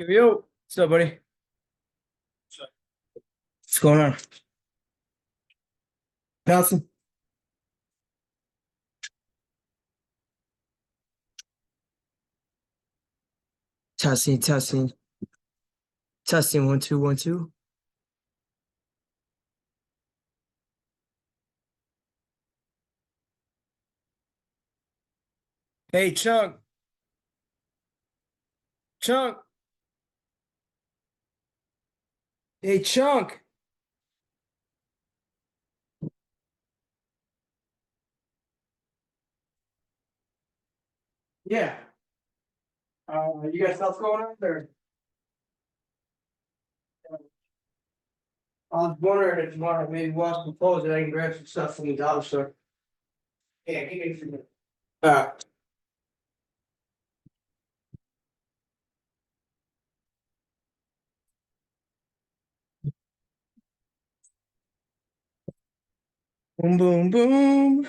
Yo, what's up, buddy? What's going on? Nothing. Testing, testing, testing. 1 2 1 2. Hey, Chunk, Chunk. Hey, Chunk. Yeah. You got stuff going on there? I was wondering if you want to maybe watch some clothes and I can grab some stuff from the dollar store. Yeah, give me a few minutes. Boom, boom, boom.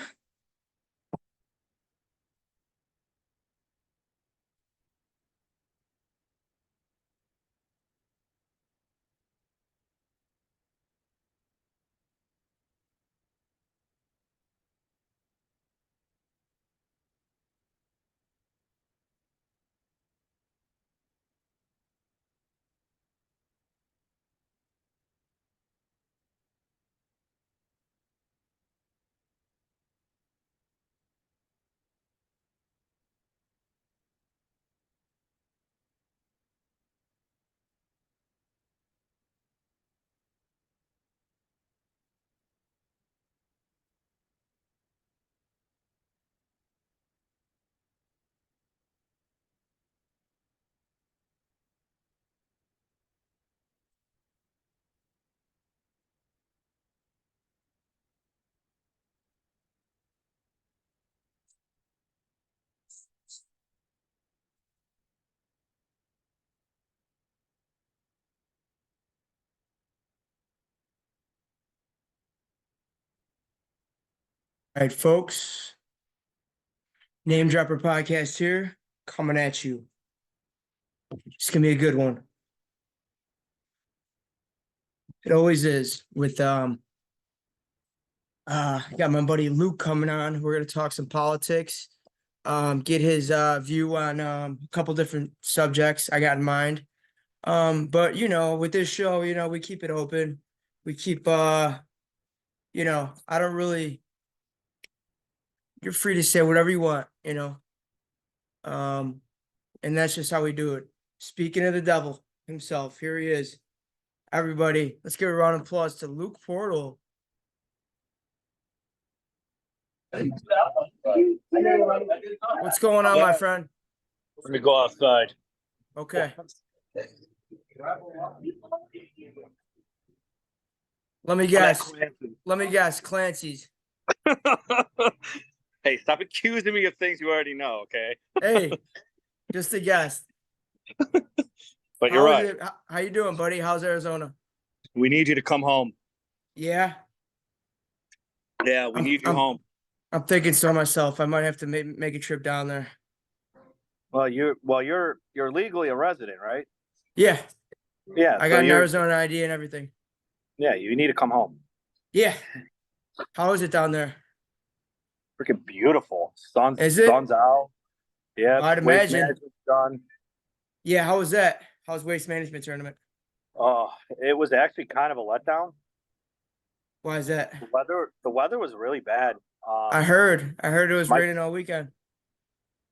All right, folks. Name Dropper Podcast here, coming at you. It's gonna be a good one. It always is with got my buddy Luke coming on. We're gonna talk some politics. Get his view on a couple different subjects I got in mind. But with this show, we keep it open. We keep I don't really you're free to say whatever you want. Um, and that's just how we do it. Speaking of the devil himself, here he is. Everybody, let's give a round of applause to Luke Portal. What's going on, my friend? Let me go outside. Okay. Let me guess. Clancy's. Hey, stop accusing me of things you already know, okay? Hey, just a guess. But you're right. How you doing, buddy? How's Arizona? We need you to come home. Yeah. Yeah, we need you home. I'm thinking so myself. I might have to make a trip down there. Well, you're legally a resident, right? Yeah. Yeah. I got an Arizona ID and everything. Yeah, you need to come home. Yeah. How is it down there? Freaking beautiful. Is it? Sun's out. Yeah. I'd imagine. Done. Yeah. How was that? How's waste management tournament? It was actually kind of a letdown. Why is that? The weather was really bad. I heard it was raining all weekend.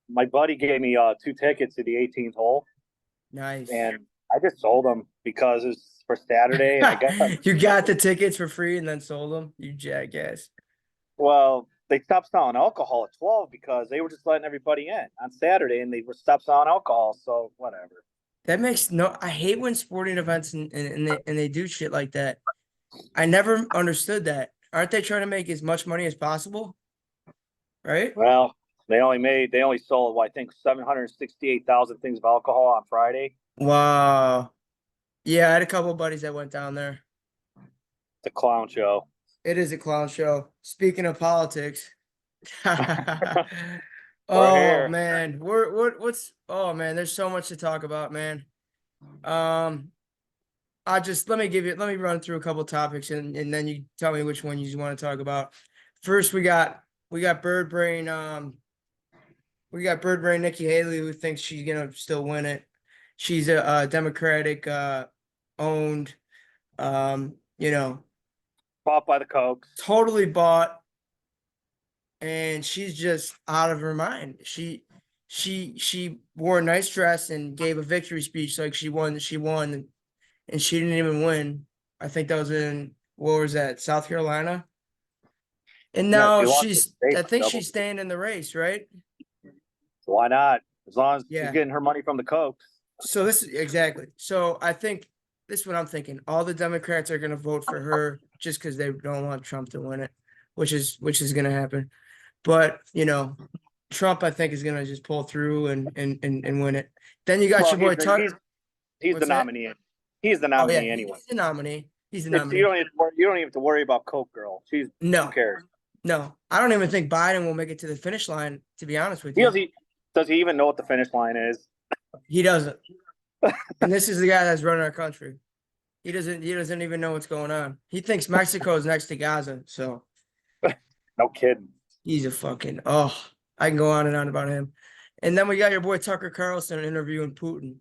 My buddy gave me 2 tickets to the 18th hole. Nice. And I just sold them because it's for Saturday. And I guess you got the tickets for free and then sold them. You jackass. Well, they stopped selling alcohol at 12 because they were just letting everybody in on Saturday, and they were stopped selling alcohol. So whatever. That makes no. I hate when sporting events and they do shit like that. I never understood that. Aren't they trying to make as much money as possible? Right? Well, they only sold, well, I think 768,000 things of alcohol on Friday. Wow. Yeah, I had a couple of buddies that went down there. It's a clown show. It is a clown show. Speaking of politics. We're here. Man. Oh man, there's so much to talk about, man. Let me run through a couple topics and then you tell me which one you want to talk about. First, we got Bird Brain. We got Bird Brain Nikki Haley, who thinks she's gonna still win it. She's a Democratic owned, you know, Bought by the Cokes. totally bought, and she's just out of her mind. She wore a nice dress and gave a victory speech like she won, and she didn't even win. I think that was in, what was that, South Carolina? And No, now she lost the state I by think double. she's staying in the race, right? So why not? As long as she's Yeah. getting her money from the Cokes. So this is exactly. So I think this is what I'm thinking. All the Democrats are going to vote for her just because they don't want Trump to win it, which is going to happen. But Trump, I think, is going to just pull through and win it. Then you got Well, your boy he's the What's that? nominee. He's the Oh yeah, nominee anyway. he's the nominee. He's the You nominee. don't even have to worry about Coke Girl. Who No, cares? no, I don't even think Biden will make it to the finish line. To be honest with He you, does he even know what the finish line is? he doesn't. And this is the guy that's running our country. He doesn't even know what's going on. He thinks Mexico is next to Gaza. So No kidding. he's a fucking, I can go on and on about him. And then we got your boy Tucker Carlson interviewing Putin.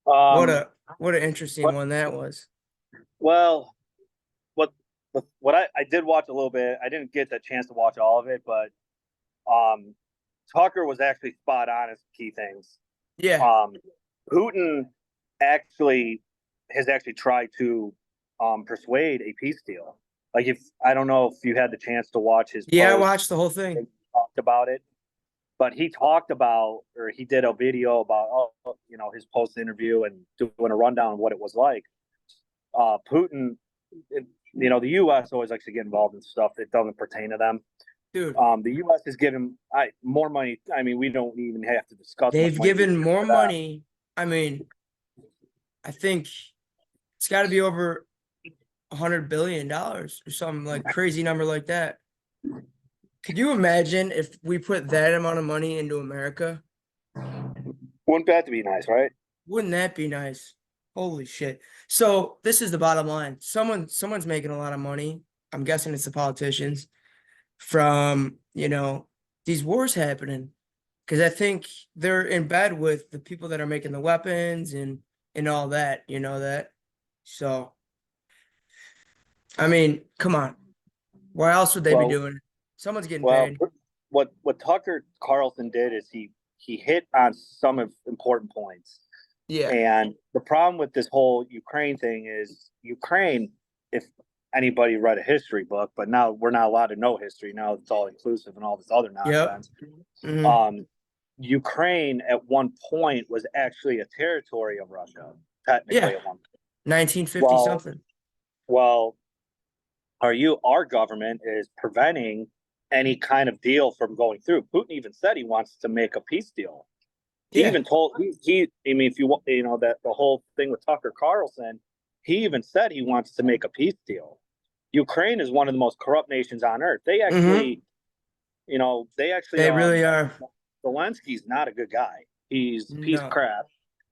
What Um, an interesting but one that was. well, what I did watch a little bit. I didn't get the chance to watch all of it, but um, Tucker was actually spot on as key things. Yeah. Um, Putin actually has actually tried to persuade a peace deal. Like, if I don't know if you had the chance to watch his Yeah, I post, watched the whole thing. he talked about it, but he talked about, or he did a video about his post interview and doing a rundown of what it was like. Putin, the U.S. always likes to get involved in stuff that doesn't pertain to them. Dude, The U.S. is giving more money. I mean, we don't even have to discuss. they've given more money. I mean, I think it's got to be over $100 billion or something like crazy number like that. Could you imagine if we put that amount of money into America? Wouldn't that be nice, right? Wouldn't that be nice? Holy shit. So this is the bottom line. Someone's making a lot of money. I'm guessing it's the politicians from, these wars happening. Because I think they're in bed with the people that are making the weapons and all that, that. So I mean, come on. Why else would they be Well, doing it? Someone's getting well, paid. what Tucker Carlson did is he hit on some of important points. Yeah. And the problem with this whole Ukraine thing is Ukraine, if anybody read a history book, but now we're not allowed to know history. Now it's all inclusive and all this other nonsense. Yep. Mm-hmm. Ukraine at one point was actually a territory of Russia, technically Yeah. at one point. 1950 something. Well, our government is preventing any kind of deal from going through. Putin even said he wants to make a peace deal. He Yeah. even told I mean, if that the whole thing with Tucker Carlson, he even said he wants to make a peace deal. Ukraine is one of the most corrupt nations on earth. They actually, They really are. Zelensky's not a good guy. He's a piece of No. crap,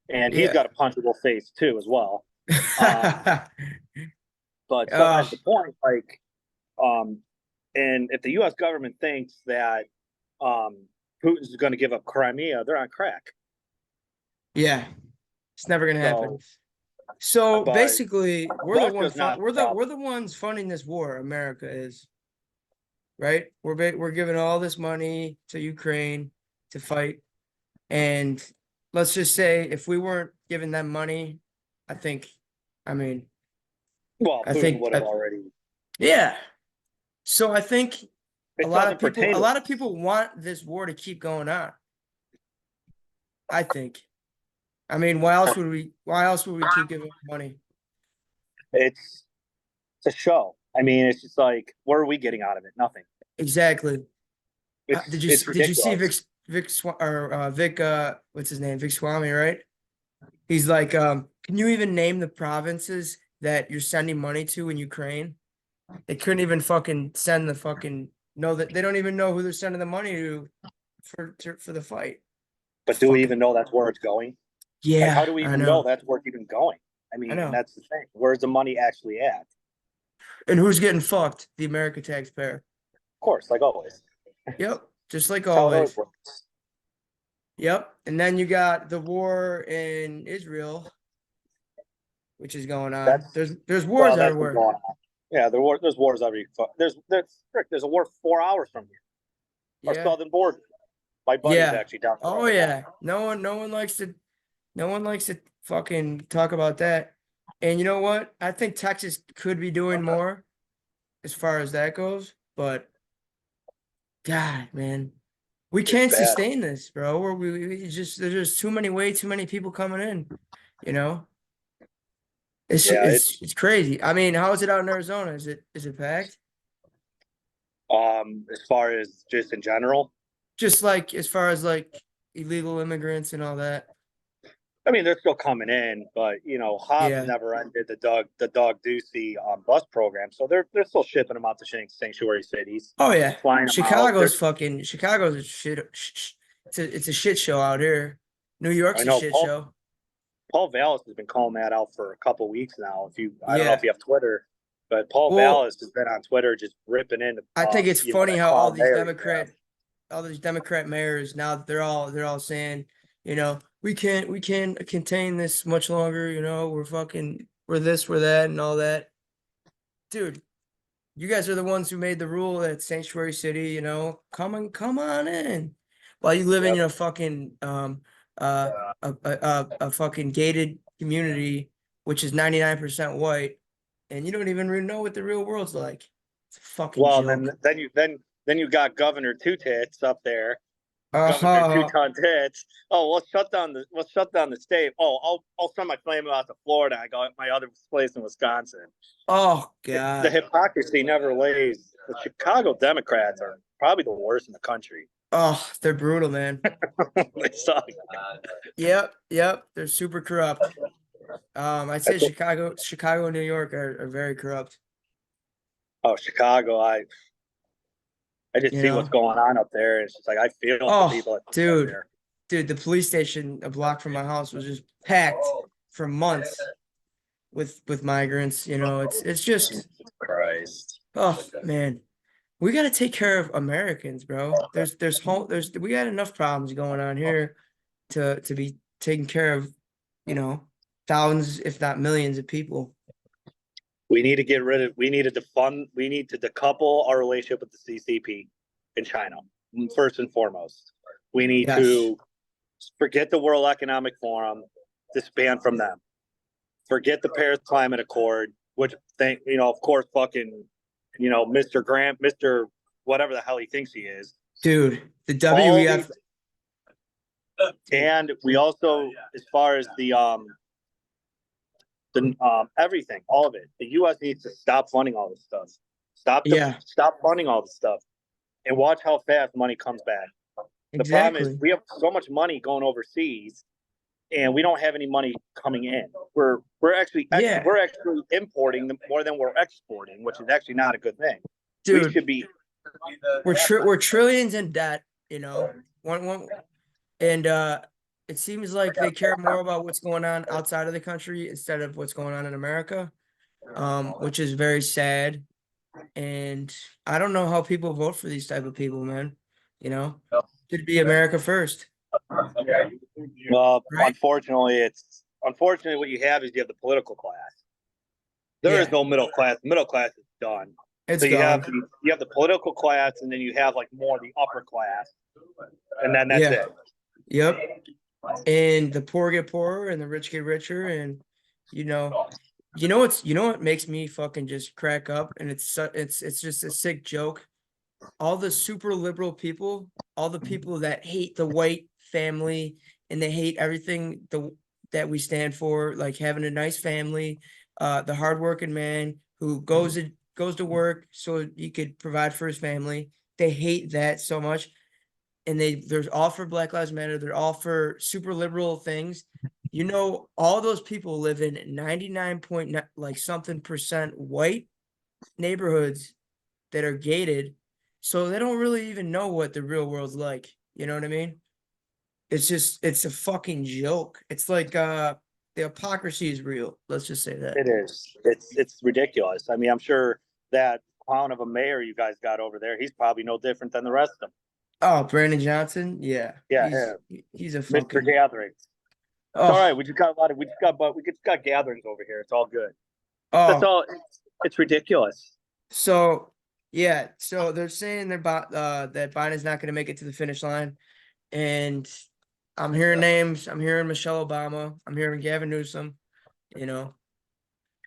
and he's Yeah. got a punchable face too, as well. But Uh, besides the point, like, and if the U.S. government thinks that Putin's going to give up Crimea, they're on crack. yeah. It's never gonna happen. So, So but basically, Russia's not the problem. we're the ones funding this war. America is, right? We're giving all this money to Ukraine to fight, and let's just say if we weren't giving them money, I think, I mean, Well, I Putin think, would have already. yeah. So I think It doesn't pertain a to lot of us. people want this war to keep going on. I think. I mean, why else would we keep giving money? It's a show. I mean, it's just like, what are we getting out of it? Nothing. Exactly. It's Did you see ridiculous. Vic what's his name? Vic Swami, right? He's like, can you even name the provinces that you're sending money to in Ukraine? They couldn't even fucking send the fucking know that they don't even know who they're sending the money to for the fight. But do we even know that's where it's going? Like, Yeah, how do we I even know know. that's worth even going? I I mean, and know. that's the thing. Where's the money actually at? Of And who's getting fucked? The American taxpayer. course, like always. Yep. Just like That's how it always always. works. Yep. And then you got the war in Israel, which is going on. That's There's wars well, that's been everywhere. going on. Yeah, there's wars every. There's a war 4 hours from here. Our Yeah. southern border. My buddy's Yeah. actually down the Oh road. yeah. No one likes to fucking talk about that. And you know what? I think Texas could be doing more as far as that goes, but God, man, we It's can't bad. sustain this, bro. We just there's just way too many people coming in, you know? Yeah, It's crazy. I mean, how is it out in Arizona? Is it packed? as far as just in general. Just like as far as like illegal immigrants and all that. I mean, they're still coming in, but Hobbs Yeah. never ended the dog Ducey bus program, so they're still shipping them out to sanctuary cities, Oh yeah. flying them out. Chicago's a shit. It's a shit show out here. New York's I a know shit Paul show. Paul Vallis has been calling that out for a couple weeks now. I don't know if Yeah. you have Twitter, but Paul Well, Vallis has been on Twitter just ripping into I think it's funny that how clown mayor he has. All these Democrat mayors now they're all saying, we can't contain this much longer, we're this, we're that, and all that. Dude, you guys are the ones who made the rule that sanctuary city, come on in. While you live in Yep. a fucking a fucking gated community, which is 99% white, and you don't even really know what the real world's like. It's a fucking Well, joke. then you got Governor Two Tits up there, Governor Two Uh, Ton Tits. Oh, let's shut down the state. Oh, I'll send my flame out to Florida. I got my other place in Wisconsin. oh The God. hypocrisy never lays. The Chicago Democrats are probably the worst in the country. Oh, they're brutal, man. They suck. Yep. They're super corrupt. I'd say That's what, Chicago and New York are very corrupt, oh, Chicago. I just you see what's know? going on up there. It's just like I feel for Oh, people that live dude. there. Dude, the police station a block from my house was just packed for months with migrants. It's just Jesus Christ. oh man. We gotta take care of Americans, bro. We got enough problems going on here to be taking care of, you know, thousands, if not millions of people. We need to get rid of. We need to decouple our relationship with the CCP in China first and foremost. We need Yes. to forget the World Economic Forum, disband from them. Forget the Paris Climate Accord, which of course, fucking, Mr. Grant, Mr. whatever the hell he thinks he is. Dude, the All WEF. these, and we also, as far as the everything, all of it, the U.S. needs to stop funding all this stuff. Yeah, Stop funding all this stuff, and watch how fast money comes back. The problem is exactly. we have so much money going overseas, and we don't have any money coming in. We're actually Yeah, importing more than we're exporting, which is actually not a good thing. We dude, should be. we're trillions in debt, one and it seems like they care more about what's going on outside of the country instead of what's going on in America, which is very sad. And I don't know how people vote for these type of people, man. You know, should be America first, Well, right? unfortunately what you have is you have the political class. There is Yeah, no middle class. Middle class is done. So it's you have gone. the political class, and then you have like more the upper class, and then that's Yeah, it. yep. And the poor get poorer and the rich get richer. And you know, you know what makes me fucking just crack up, and it's just a sick joke. All the super liberal people, all the people that hate the white family and they hate everything that we stand for, like having a nice family, the hardworking man who goes to work so he could provide for his family. They hate that so much, and they're all for Black Lives Matter. They're all for super liberal things. All those people live in 99 point like something percent white neighborhoods that are gated, so they don't really even know what the real world's like. You know what I mean? it's a fucking joke. It's like the hypocrisy is real. Let's just say that. It is. It's ridiculous. I mean, I'm sure that clown of a mayor you guys got over there, he's probably no different than the rest of them. Oh, Brandon Johnson, yeah, Yeah, yeah. he's a Mr. fucking Gatherings. It's all right. oh We just got gatherings over here. It's all good. That's oh. all. It's ridiculous. So yeah, so they're saying they're about that Biden's not going to make it to the finish line, and I'm hearing names. I'm hearing Michelle Obama. I'm hearing Gavin Newsom. You know,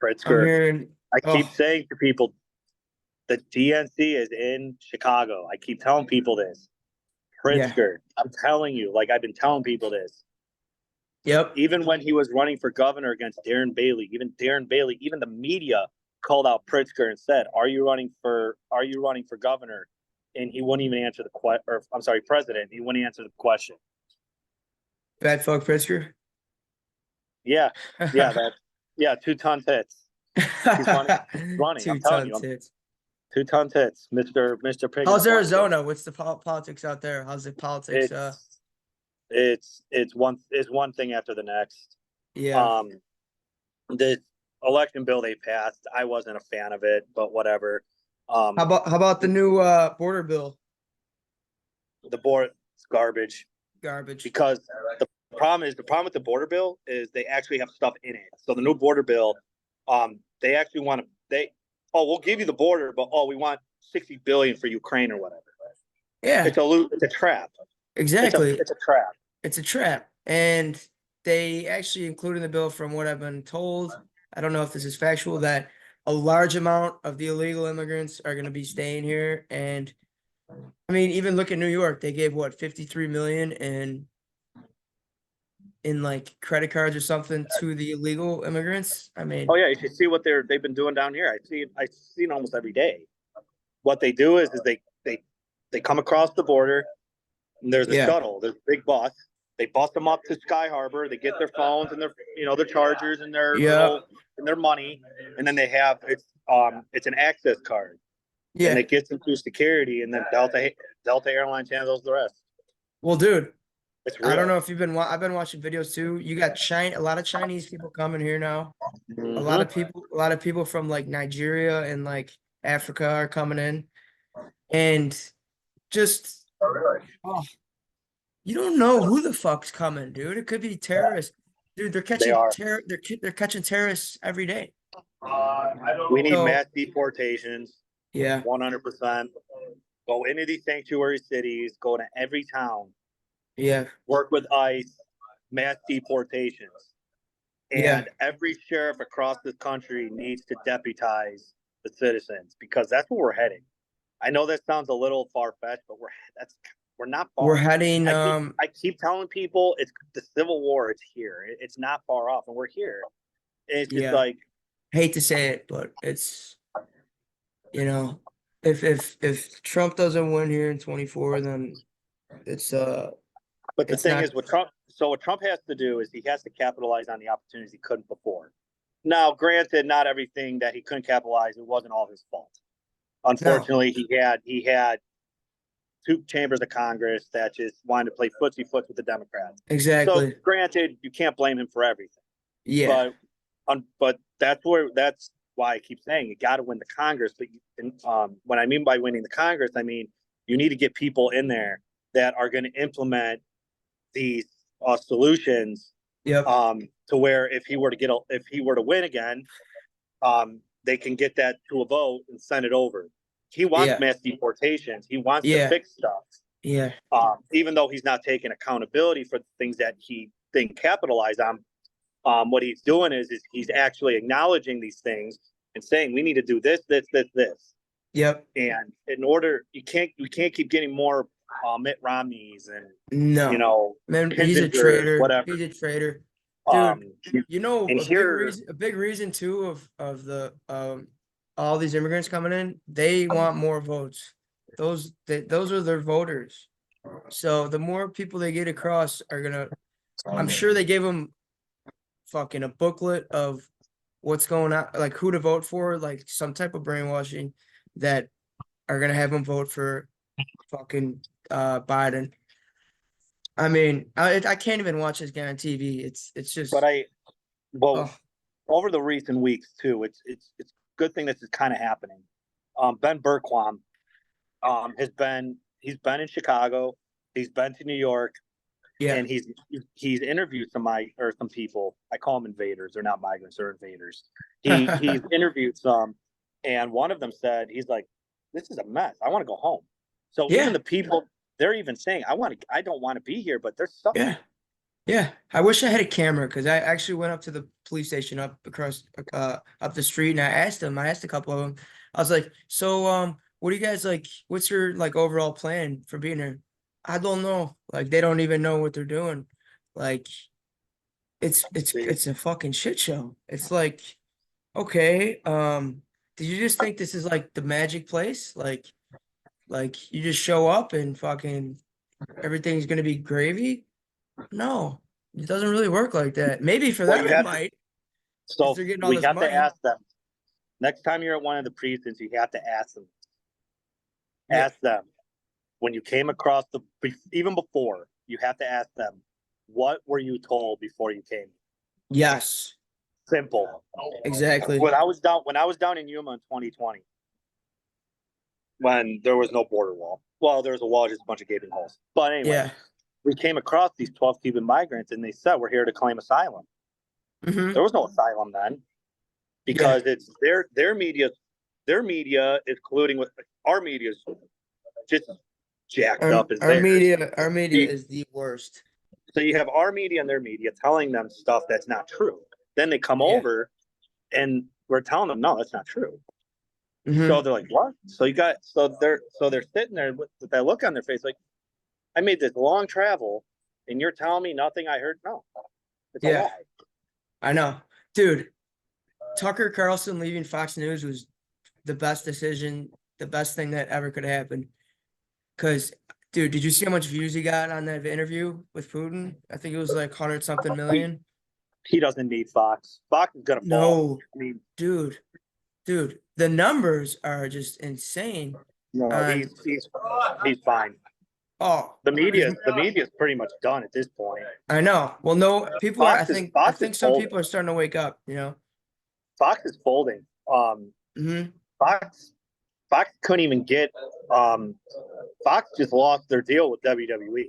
I'm Pritzker. hearing I keep oh saying to people, the DNC is in Chicago. I keep telling people this. yeah, Pritzker. I'm telling you, like I've been telling people this. yep. Even when he was running for governor against Darren Bailey, even the media called out Pritzker and said, Are you running for governor?" And he wouldn't even answer the question, or I'm sorry, president. He wouldn't answer the question. Bad fuck Pritzker. Yeah, yeah, that, yeah, 2 ton tits. He's running. I'm telling 2 ton you, I'm tits. 2 ton tits, Mister Pig in a How's blanket. Arizona? What's the politics out there? How's the politics? It's one thing after the next. Yeah. Um, the election bill they passed, I wasn't a fan of it, but whatever. How about the new border bill? The board is garbage Garbage. because the problem with the border bill is they actually have stuff in it. So the new border bill, they actually want to we'll give you the border, but we want 60 billion for Ukraine or whatever. Yeah, It's a trap. exactly. It's a trap. It's a trap. And they actually include in the bill, from what I've been told, I don't know if this is factual, that a large amount of the illegal immigrants are going to be staying here. And I mean, even look at New York, they gave what, 53 million in like credit cards or something to the illegal immigrants. I mean, Oh yeah, you should see what they've been doing down here. I see it almost every day. What they do is they come across the border. And there's a yeah, shuttle. There's a big bus. They bust them up to Sky Harbor. They get their phones and their chargers and yeah, their money, and then they have it's an access card, and yeah. it gets them through security, and then Delta Airlines handles the rest. Well, dude, It's I don't real. know if I've been watching videos too. You got a lot of Chinese people coming here now. Mm-hmm. A lot of people from like Nigeria and like Africa are coming in, and just oh, you don't know who the fuck's coming, dude. It could be terrorists, dude. They are. They're catching terrorists every day. We need So mass deportations, yeah, 100%. Go into these sanctuary cities. Go to every town. yeah, Work with ICE. Mass deportations. yeah, And every sheriff across this country needs to deputize the citizens because that's where we're heading. I know that sounds a little far fetched, but we're not we're far. heading. I keep telling people it's the Civil War. It's here. It's not far off, and we're here. It's just Yeah, like hate to say it, but it's you know, if Trump doesn't win here in 24, then it's But the it's thing not is, what Trump has to do is he has to capitalize on the opportunities he couldn't before. Now, granted, not everything that he couldn't capitalize, it wasn't all his fault. no, Unfortunately, he had 2 chambers of Congress that just wanted to play footsie foot with the Democrats. So, exactly. granted, you can't blame him for everything, Yeah, but that's why I keep saying you got to win the Congress. But what I mean by winning the Congress, I mean you need to get people in there that are going to implement these solutions yep, to where if he were to win again, they can get that to a vote and send it over. He wants yeah, mass deportations. He wants to yeah, fix stuff, yeah, even though he's not taking accountability for the things that he didn't capitalize on. What he's doing is he's actually acknowledging these things and saying we need to do this, this, this, this. yep. And in order, we can't keep getting more Mitt Romneys and No, man, he's a Kinzingers, traitor. whatever. He's a traitor, dude. Um, You know, and here, a big reason too of the all these immigrants coming in, they want more votes. Those are their voters. So the more people they get across are gonna, I'm sure they gave them fucking a booklet of what's going on, like who to vote for, like some type of brainwashing that are gonna have them vote for fucking Biden. I mean, I can't even watch this guy on TV. It's But just, well, oh over the recent weeks too, it's good thing this is kind of happening. Ben Berquam, he's been in Chicago, he's been to New York, yeah. and he's interviewed some people. I call them invaders. They're not migrants; they're invaders. He's interviewed some, and one of them said he's like, "This is a mess. I want to go home." So even Yeah, the people they're even saying, I don't want to be here," but they're yeah, suffering. yeah. I wish I had a camera because I actually went up to the police station up the street and I asked them. I asked a couple of them. I was like, "So what do you guys like? What's your like overall plan for being here?" I don't know. Like they don't even know what they're doing. Like it's a fucking shit show. It's like, okay, did you just think this is like the magic place? Like you just show up and fucking everything's gonna be gravy? No, it doesn't really work like that. Maybe for Well, them you it have to. might, if So they're getting all we this have to money. ask them next time you're at one of the precincts. You have to ask them. Yeah. Ask them when you came across even before. You have to ask them, what were you told before you came? Yes, Simple. exactly. When I was down in Yuma in 2020, when there was no border wall. Well, there was a wall, just a bunch of gaping holes. But anyway, Yeah. we came across these 12 Cuban migrants, and they said we're here to claim asylum. Hmm. There was no asylum then Yeah. because it's their media. Their media is colluding with our media is just jacked up as theirs. Our media is the worst. So you have our media and their media telling them stuff that's not true. Then they come Yeah. over and we're telling them, no, that's not true. So Hmm. they're like, what? So they're sitting there with that look on their face, like, I made this long travel and you're telling me nothing I heard? No, it's a Yeah, lie. I know. Dude, Tucker Carlson leaving Fox News was the best decision, the best thing that ever could happen. Cause, dude, did you see how much views he got on that interview with Putin? I think it was like 100 something He, million. he doesn't need Fox. Fox is gonna fall. No, I mean, dude, dude, the numbers are just insane. no, On he's fine. oh, The his, media the media is pretty much done at this point. I know. Well, no, people are. Fox is I Fox is think some folding. people are starting to wake up. You know. Fox is folding. Hmm. Fox Fox couldn't even get Fox just lost their deal with WWE.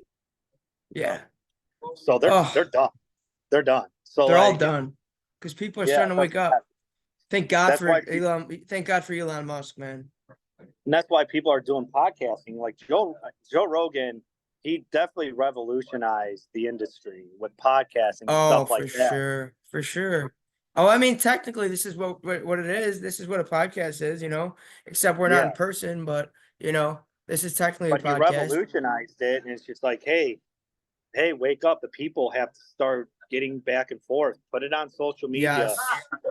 Yeah. So they're Oh, done. They're done. So they're all like done because people are yeah, starting to wake up. Thank God that's for why Elon. Thank God for Elon Musk, man. and that's why people are doing podcasting. Like Joe Rogan, he definitely revolutionized the industry with podcasting and stuff Oh, like for that. sure, for sure. Oh, I mean, technically, this is what it is. This is what a podcast is, you know. Except we're not in Yeah. person, but you know, this is technically a But he podcast. revolutionized it and it's just like, hey, wake up. The people have to start getting back and forth. Put it on social media Yes.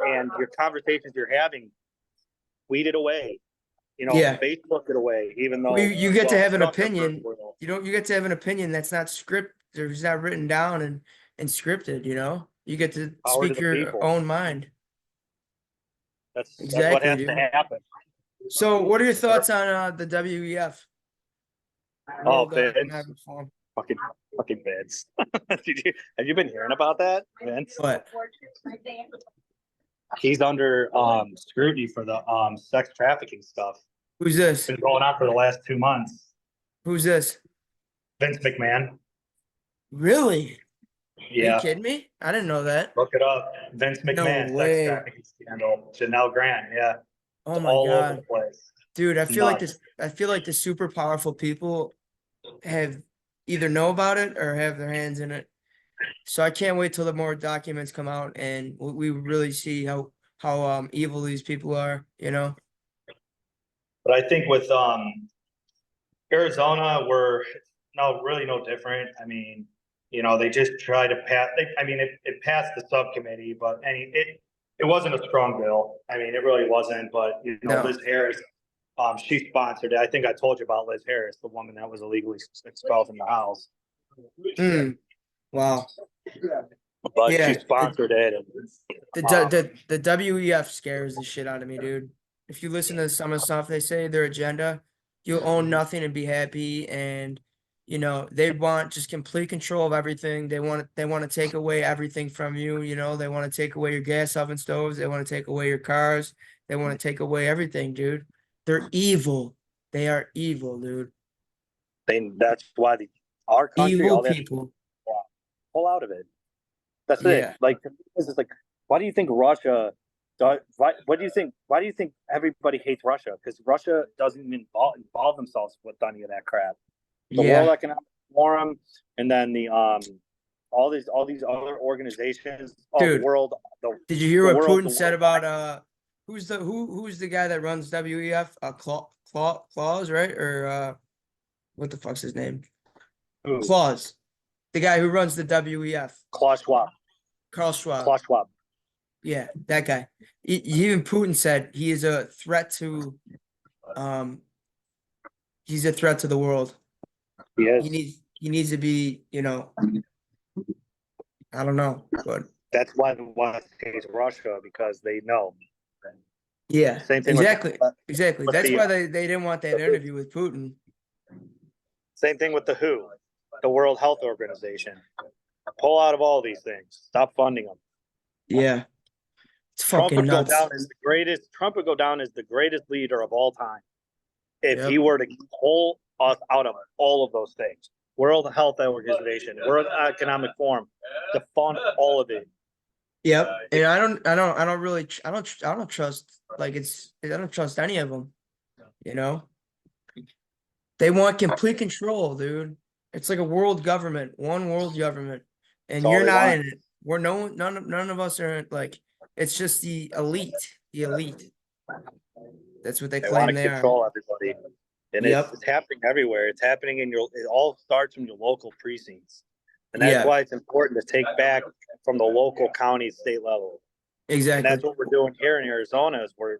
and your conversations you're having, tweet it away. Yeah. Facebook it away, even Well, though, you get to well, have an Zuckerberg opinion. will. You get to have an opinion that's not script or it's not written down and scripted, you know? You get to Power to speak the your people. own mind. That's what Exactly, has to dude. happen. So what are your thoughts on the WEF? Oh, World Vince, Naval Forum? fucking fucking Vince. Have you been hearing about that, Vince? What? He's under scrutiny for the sex trafficking stuff. Who's It's this? been going on for the last 2 months. Who's this? Vince McMahon. Really? Are you Yeah, kidding me? I didn't know that. look it up. Vince No McMahon, sex way. trafficking scandal. Janelle Grant. Yeah, Oh it's my all over the God. place. Dude, It's nuts. I feel like the super powerful people have either know about it or have their hands in it. So I can't wait till the more documents come out and we really see how evil these people are, you know? But I think with Arizona, we're really no different. I mean, they just try to pass. I mean, it passed the subcommittee, but it wasn't a strong bill. I mean, it really wasn't. But No. Liz Harris, she sponsored it. I think I told you about Liz Harris, the woman that was illegally expelled from the House. Mm, wow. But she Yeah, sponsored it, and the WEF scares the shit out of me, dude. If you listen to some of the stuff they say, their agenda, you'll own nothing and be happy, and You know, they want just complete control of everything. They want to take away everything from you. You know, they want to take away your gas oven stoves. They want to take away your cars. They want to take away everything, dude. They're evil. They are evil, dude. That's why our country, Evil all they have to people. pull out of it. That's it. Yeah. Like, it's like, why do you think Russia does? What do you think? Why do you think everybody hates Russia? Because Russia doesn't even involve themselves with any of that crap. The World Yeah. Economic Forum, and then all these other organizations. Oh, Dude, did you hear the what world, Putin said about who's the guy that runs WEF? Claus, right? Or what the fuck's his name? who? Claus. The guy who runs the WEF. Klaus Schwab. Carl Schwab. Klaus Schwab. Yeah, that guy. Even Putin said he is a threat to um he's a threat to the world. He He is. needs to be, you know, I don't know, but That's why the West hates Russia, because they know. yeah, Same thing with exactly. Exactly. with That's the why they didn't want that interview with Putin. same thing with the WHO, the World Health Organization. Pull out of all these things. Stop funding them. Yeah. It's Trump fucking would go nuts. down as the greatest. Trump would go down as the greatest leader of all time if he Yep. were to pull us out of all of those things. World Health Organization, World Economic Forum, to fund all of it. Yep. And I don't really, I don't trust, I don't trust any of them, you know? They want complete control, dude. It's like a world government, one world government, That's and all you're they not want. in it. We're none of us are like. It's just the elite, the elite. That's what they They want claim to they are. control everybody, and it's, Yep. it's happening everywhere. It's happening in your. It all starts from your local precincts, and that's Yeah. why it's important to take back from the local, county, state level. And Exactly. that's what we're doing here in Arizona. Is we're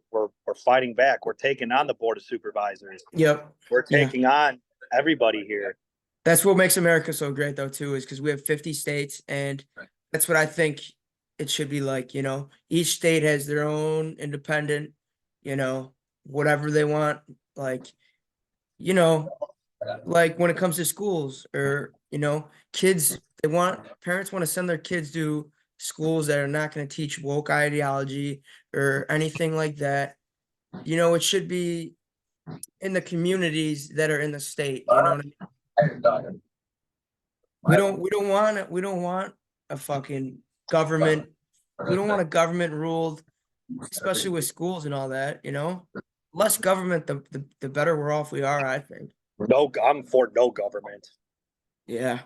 fighting back. We're taking on the board of supervisors. Yep. We're Yeah. taking on everybody here. That's what makes America so great, though, too, is because we have 50 states, and that's what I think it should be like. You know, each state has their own independent, you know, whatever they want. Like, you know, like when it comes to schools or, you know, parents want to send their kids to schools that are not going to teach woke ideology or anything like that. You know, it should be in the communities that are in the state. You know what I mean? We don't want a fucking government. We don't want a government ruled, especially with schools and all that, you know? Less government, the better we're off we are, I think. No, I'm for no government. Yeah.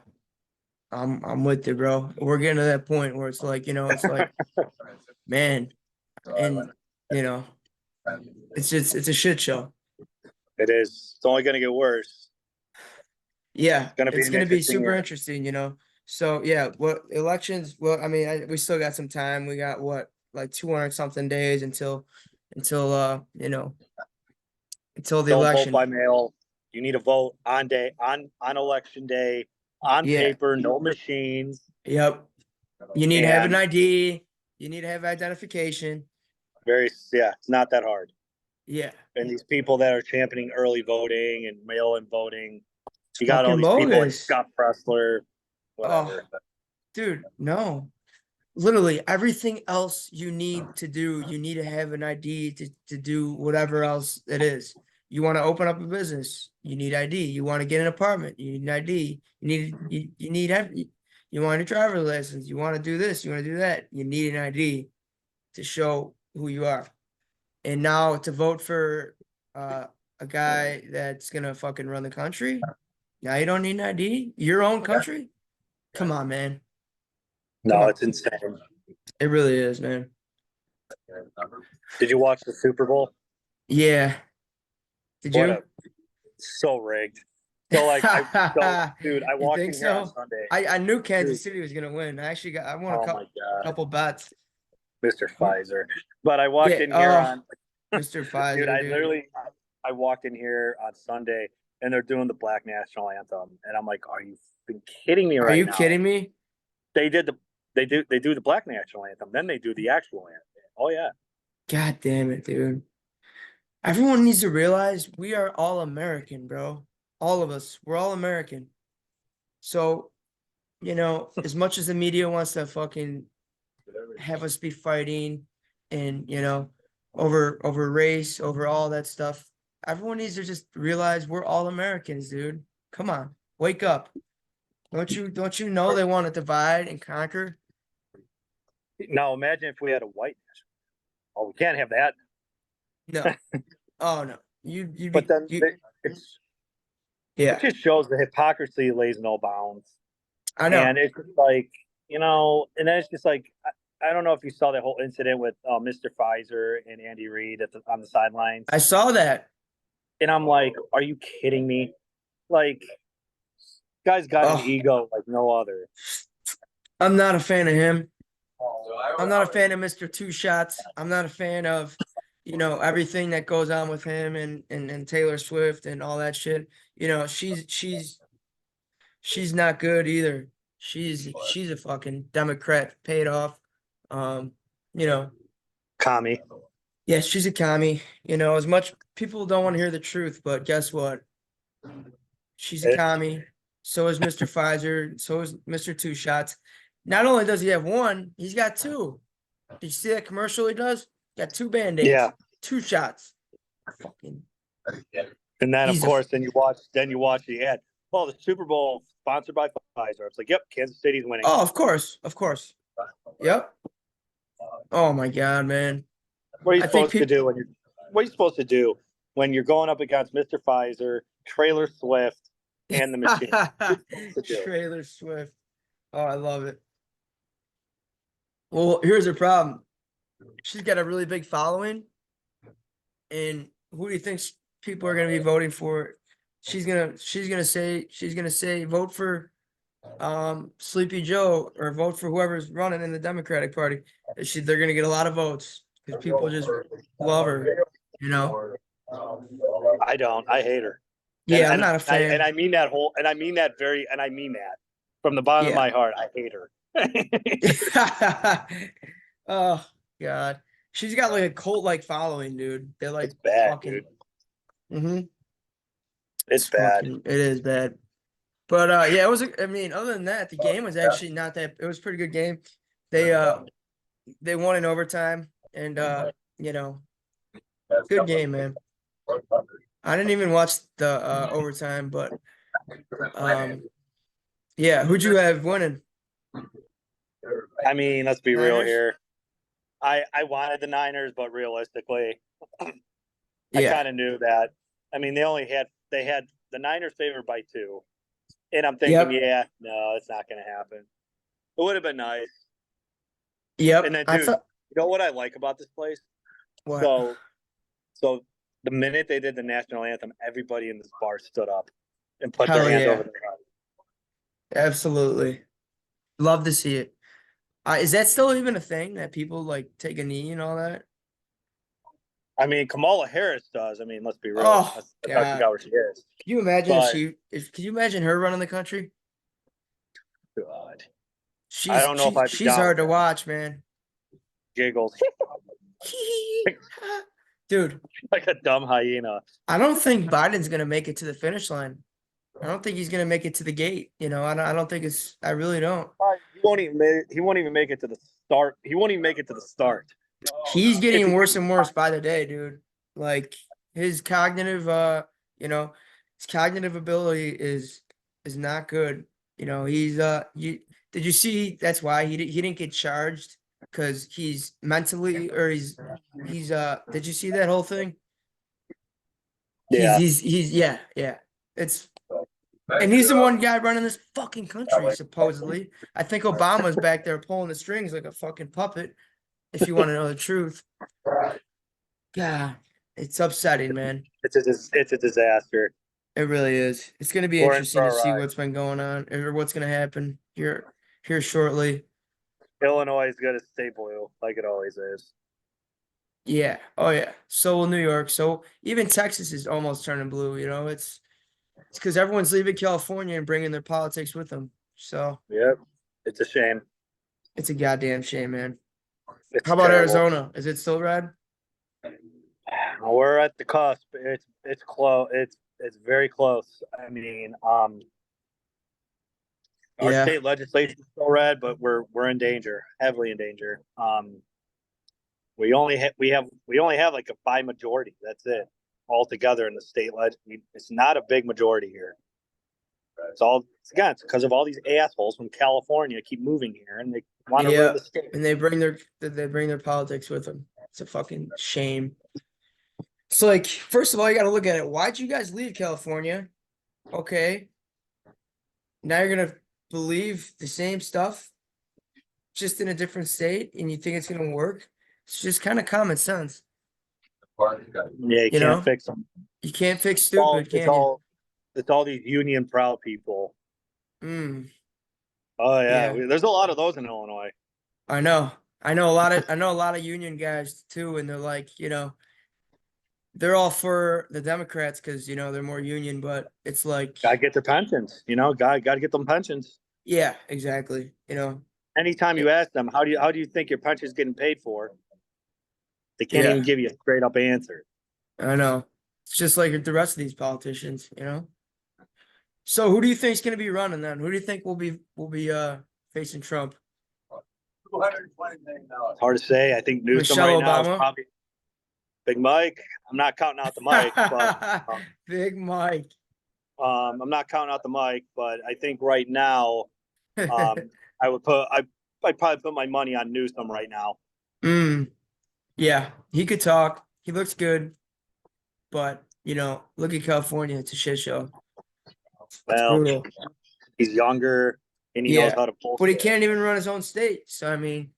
I'm with you, bro. We're getting to that point where it's like, you know, it's like, man, and you know, it's a shit show. It is. It's only going to get worse. Yeah, It's going to be it's an gonna be interesting super year. interesting, you know. So yeah, what elections? Well, I mean, we still got some time. We got what, like 200 something days until you know, until the Don't vote election. by mail. You need to vote on election day, on Yeah, paper, no machines, yep. You need to have an and ID. You need to have identification. yeah, it's not that hard. Yeah, And these people that are championing early voting and mail-in voting, it's you got all fucking these people like bogus. Scott Pressler, Oh, whatever. dude, no. Literally everything else you need to do, you need to have an ID to do whatever else it is. You want to open up a business, you need ID. You want to get an apartment, you need an ID. You need you want a driver's license, you want to do this, you want to do that. You need an ID to show who you are. And now to vote for a guy that's gonna fucking run the country, now you don't need an ID. Your own country? Come on, man. Come No, on. it's insane. It really is, man. Did you watch the Super Bowl? Yeah. Did What you? a so rigged. So dude, I You walked think in here on so? Sunday. I knew Dude, Kansas City was gonna win. I won a oh my God, couple bets. Mr. Pfizer. But I walked Yeah. in here Oh, on Mr. dude, Pfizer, dude. I walked in here on Sunday and they're doing the Black National Anthem, and I'm like, are you fucking kidding me Are right you now? kidding me? They did the they do the Black National Anthem, then they do the actual anthem. Oh yeah, God damn it, dude. Everyone needs to realize we are all American, bro. All of us. We're all American. So, as much as the media wants to fucking have us be fighting and, over race, over all that stuff, everyone needs to just realize we're all Americans, dude. Come on, wake up. Don't you know they want to divide and conquer? Now imagine if we had a white national. Oh, we can't have that. No. Oh no. You'd But be then you it yeah, just shows the hypocrisy lays no bounds. I know. And it's like, and then it's just like, I don't know if you saw that whole incident with Mr. Pfizer and Andy Reid on the sidelines. I saw that. And I'm like, are you kidding me? Like, guy's got an Oh, ego like no other. I'm not a fan of him. I'm not a fan of Mr. Two Shots. I'm not a fan of, everything that goes on with him and Taylor Swift and all that shit. She's not good either. She's a fucking Democrat paid off. Um, you know, Commie. yeah, she's a commie. As much people don't want to hear the truth, but guess what? She's a It, commie. So is Mr. Pfizer. So is Mr. Two Shots. Not only does he have one, he's got two. Did you see that commercial he does? Got two band-aids, yeah. two shots. Fucking And then of he's a course, then you watch the ad. Oh, the Super Bowl sponsored by Pfizer. It's like, yep, Kansas City's winning. oh, of course, of course. Yep. Oh my god, man. What are you I think supposed to people do when you're going up against Mr. Pfizer, Trailer Swift, and the machine? Trailer Swift. Oh, I love it. Well, here's the problem. She's got a really big following, and who do you think people are gonna be voting for? She's gonna say vote for Sleepy Joe or vote for whoever's running in the Democratic Party. They're gonna get a lot of votes because people just love her, you know. I don't. I hate her. And Yeah, I'm and not a I and fan. I mean that whole and I mean that very and I mean that from the bottom of Yeah. my heart. I hate her. Oh God. She's got like a cult like following, dude. They're It's like bad, fucking dude. mm-hmm. It's bad. It is bad. But yeah, I mean, other than that, the game was actually not that it was a pretty good game. They uh they won in overtime and good game, man. I didn't even watch the overtime, but um yeah, who'd you have winning? I mean, let's be real Niners? here. I wanted the Niners, but realistically, I Yeah. kind of knew that. I mean, they had the Niners favored by 2, and I'm thinking, Yep. yeah, no, it's not going to happen. It would have been nice. And Yep. then, I dude, thought you know what I like about this place? what? So, so, the minute they did the national anthem, everybody in this bar stood up and put their Hell hands yeah. over their heart. Absolutely. Love to see it. Is that still even a thing that people like take a knee and all that? I mean, Kamala Harris does. I mean, let's be real. Oh That's how she God. got where she is. Can you imagine But can you imagine her running the country? God, I She's don't know if she's I'd be she's down hard with to that. watch, man. Giggles Dude, like a dumb hyena. I don't think Biden's gonna make it to the finish line. I don't think he's gonna make it to the gate. I don't think it's I really don't. He won't even make it to the start. He won't even make it to the start. He's If getting he, worse and worse by the day, dude. Like his cognitive you know, his cognitive ability is not good. He's did you see that's why he didn't get charged because he's mentally or he's did you see that whole thing? yeah, He's yeah. It's and he's the one guy running this fucking country, supposedly. I think Obama's back there pulling the strings like a fucking puppet, if you want to know the truth. God, it's upsetting, man. it's a disaster. It really is. It's gonna be We're in interesting for to a see ride. what's been going on or what's gonna happen here shortly. Illinois is gonna stay blue like it always is. Yeah. Oh yeah. So will New York. So even Texas is almost turning blue. It's because everyone's leaving California and bringing their politics with them. So Yep, it's a shame. it's a goddamn shame, man. It's How about terrible. Arizona? Is it still red? We're at the cusp. It's close. It's very close. I mean, our Yeah. state legislature is still red, but we're in danger, heavily in danger. We only have like a 5 majority. That's it altogether in the state leg. It's not a big majority here. It's because of all these assholes from California keep moving here and they want to ruin Yeah. the state. And they bring their politics with them. It's a fucking shame. It's like, first of all, you got to look at it. Why'd you guys leave California? Okay. Now you're gonna believe the same stuff, just in a different state, and you think it's gonna work. It's just kind of common sense. Yeah, you You can't know, fix them. you can't fix It's all stupid, it's can you? all it's all these union proud people. Mm, Oh yeah, yeah, there's a lot of those in Illinois. I know. I know a lot of union guys too, and they're like, they're all for the Democrats because they're more union, but it's like, Gotta get their pensions. Gotta get them pensions. yeah, exactly. Anytime you It- ask them, how do you think your pension's getting paid for? They can't even yeah, give you a straight up answer. I know. It's just like the rest of these politicians. So who do you think is going to be running then? Who do you think will be facing Trump? It's hard to say. I think Newsom Michelle right now is Obama? probably Big Mike. I'm not counting out the Mike, but Big Mike. I'm not counting out the Mike. But I think right now, I'd probably put my money on Newsom right now. Yeah, he could talk. He looks good, but look at California. It's a shit show. It's Well, brutal. he's younger and he knows Yeah, how to but he bullshit. can't even run his own state. So I mean,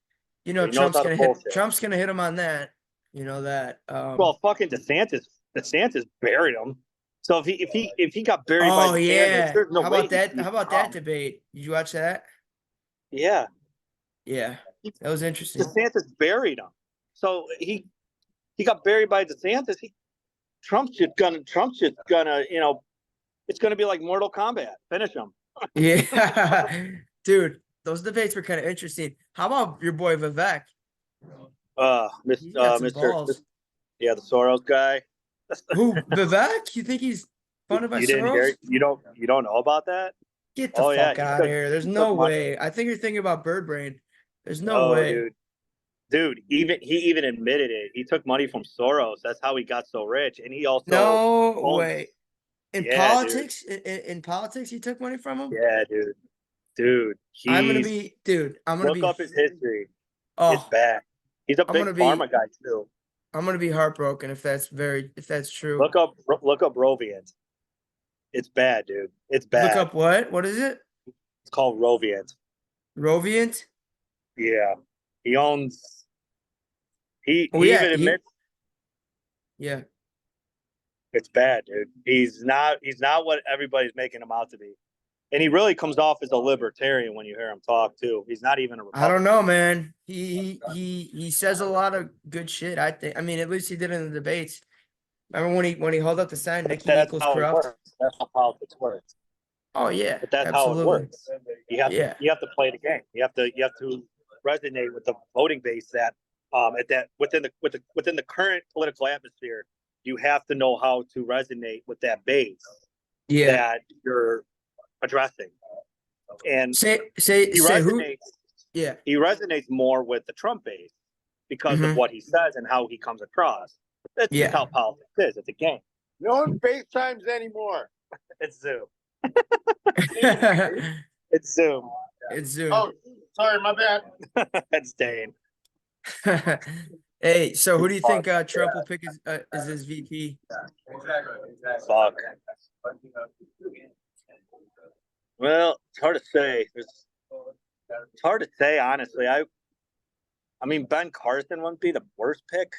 He knows Trump's how to gonna hit. bullshit. Trump's gonna hit him on that. You know that. Well, fucking DeSantis buried him. So if he got buried by Oh DeSantis, yeah. there's no How way about he could that? be How about that Trump. debate? Did you watch that? Yeah, Yeah, that was interesting. DeSantis buried him. So he got buried by DeSantis. Trump's just gonna it's gonna be like Mortal Kombat. Finish him. Yeah, dude, those debates were kind of interesting. How about your boy Vivek? He's got some balls. Yeah, the Soros guy. Who, Vivek? You think he's funded by You didn't Soros? hear? You don't know about that? Get the Oh yeah, fuck out of here. There's he no took money. way. I think you're thinking about Bird Brain. There's no No, way. dude. He even admitted it. He took money from Soros. That's how he got so rich. And he also No owns. way. In Yeah, dude. politics, in politics, you took money from him? Yeah, dude. I'm gonna Look be, up his history. It's oh, bad. He's a I'm big gonna pharma be, guy too. I'm gonna be heartbroken if that's true. Look up Roviant. It's bad, dude. It's Look bad. up what? What is it? It's called Roviant. Roviant? Yeah. He owns. Oh He yeah, even admits yeah. it's bad, dude. He's not what everybody's making him out to be. And he really comes off as a libertarian when you hear him talk too. He's not even a I don't Republican. know, man. He says a lot of good shit. I think. I mean, at least he did in the debates. Remember when he held up the sign, But Nikki that's equals how it corrupt? works. That's how politics works. Oh yeah, But that's how it absolutely. works. You have to Yeah, you have to play the game. You have to resonate with the voting base that at that within the current political atmosphere, you have to know how to resonate with that base yeah. that you're addressing. And Say he who? resonates Yeah. he resonates more with the Trump base because of Hmm. what he says and how he comes across. That's just Yeah. how politics is. It's a game. No one FaceTimes anymore. It's Zoom. It's It's Zoom. Zoom. Oh, sorry, my bad. That's Dane. Hey, so who do you think Trump will pick as his VP? Fuck. Well, it's hard to say. It's hard to say, honestly. I mean, Ben Carson wouldn't be the worst pick.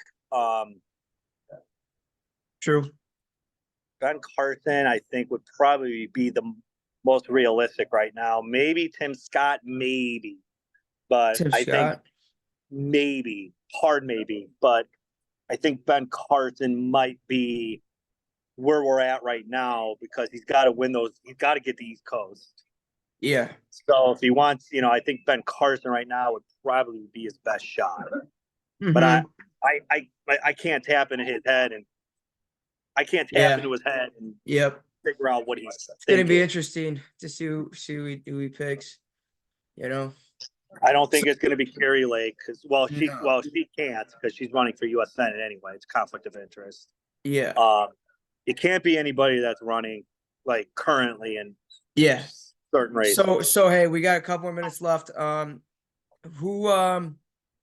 True. Ben Carson, I think, would probably be the most realistic right now. Maybe Tim Scott, maybe. But Tim I think Scott. maybe, hard maybe. But I think Ben Carson might be where we're at right now because he's got to win those. He's got to get the East Coast. Yeah. So if he wants, I think Ben Carson right now would probably be his best shot. But Mhm. I can't tap into his head and I can't tap Yeah. into his head and Yep. figure out what he's It's gonna be thinking. interesting to who he picks. You know, I don't think it's going to be Carrie Lake because No. she can't because she's running for U.S. Senate anyway. It's conflict of interest. yeah, It can't be anybody that's running like currently in yeah. certain races. So hey, we got a couple more minutes left. Who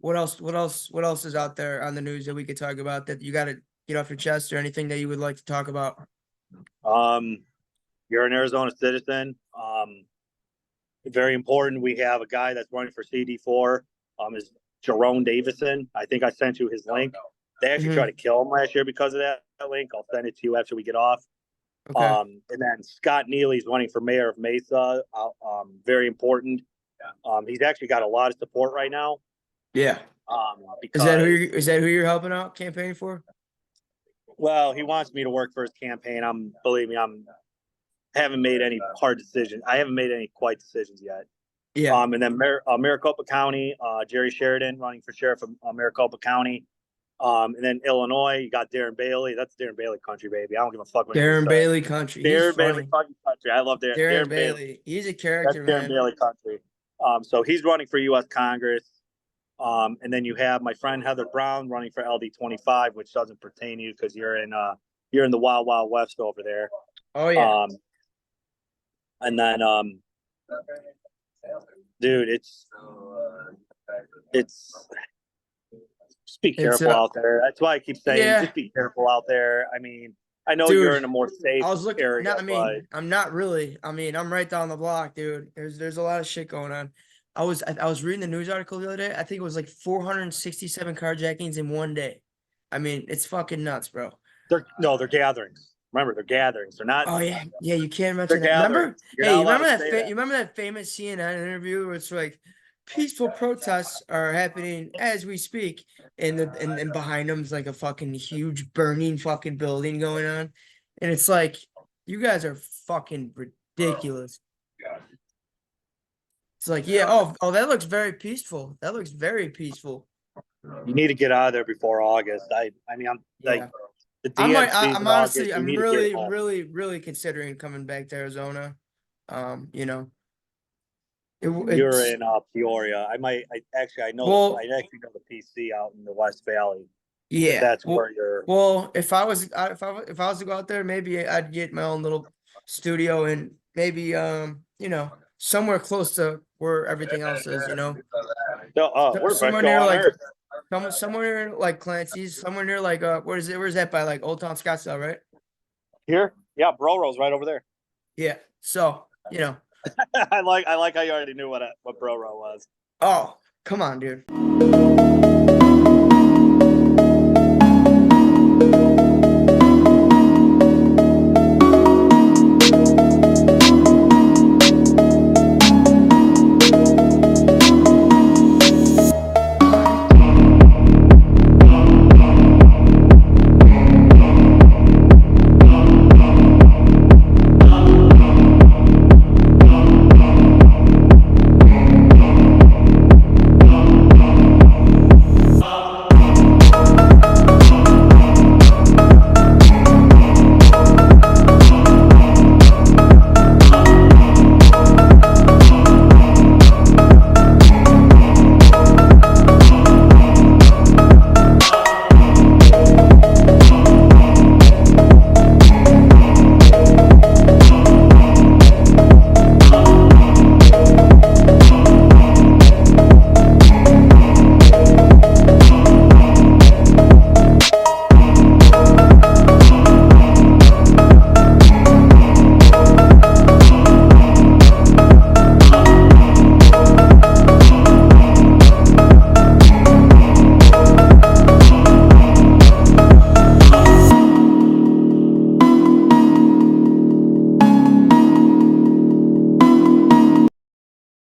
what else is out there on the news that we could talk about that you got to get off your chest or anything that you would like to talk about? You're an Arizona citizen. Very important. We have a guy that's running for CD4. Is Jerome Davison. I think I sent you his link. They actually tried to kill him last year because of that link. I'll send it to you after we get off. Okay. And then Scott Neely's running for mayor of Mesa. Very important. He's actually got a lot of support right now. Yeah. Because Is that who you're helping out campaigning for? well, he wants me to work for his campaign. Believe me, haven't made any hard decisions. I haven't made any quite decisions yet. Yeah. And then Maricopa County, Jerry Sheridan running for sheriff of Maricopa County. And then Illinois, you got Darren Bailey. That's Darren Bailey country, baby. I don't give a fuck what Darren Bailey country. He's Darren Bailey funny. fucking country. I love Darren Bailey. He's a That's character, Darren man. Bailey country. So he's running for U.S. Congress. And then you have my friend Heather Brown running for LD25, which doesn't pertain to you because you're in the Wild Wild West over there. Oh yeah. And then dude, it's just be careful out there. That's why I keep saying just be careful out there. I mean, I know Dude, you're in a more safe I was looking. area. I'm not really. I mean, I'm right down the block, dude. There's a lot of shit going on. I was reading the news article the other day. I think it was like 467 carjackings in one day. I mean, it's fucking nuts, bro. They're gatherings. Remember, they're gatherings. They're not. Oh yeah, yeah. You can't mention that. Remember? Hey, you remember that? You remember that famous CNN interview where it's like peaceful protests are happening as we speak, and behind them is like a fucking huge burning fucking building going on, and it's like you guys are fucking ridiculous. It's like, yeah, oh, that looks very peaceful. That looks very peaceful. You need to get out of there before August. I mean, I'm like. I'm honestly, I'm really considering coming back to Arizona. You know, you're in Peoria. I actually know the PC out in the West Valley. Yeah, that's where you're. Well, if I was to go out there, maybe I'd get my own little studio and maybe you know, somewhere close to where everything else is. You know, somewhere near like somewhere like Clancy's, somewhere near like where's that by like Old Town Scottsdale, right? Here, yeah, Bro-Ro's right over there. Yeah, so you know, I like how you already knew what Bro-Ro was. Oh, come on, dude.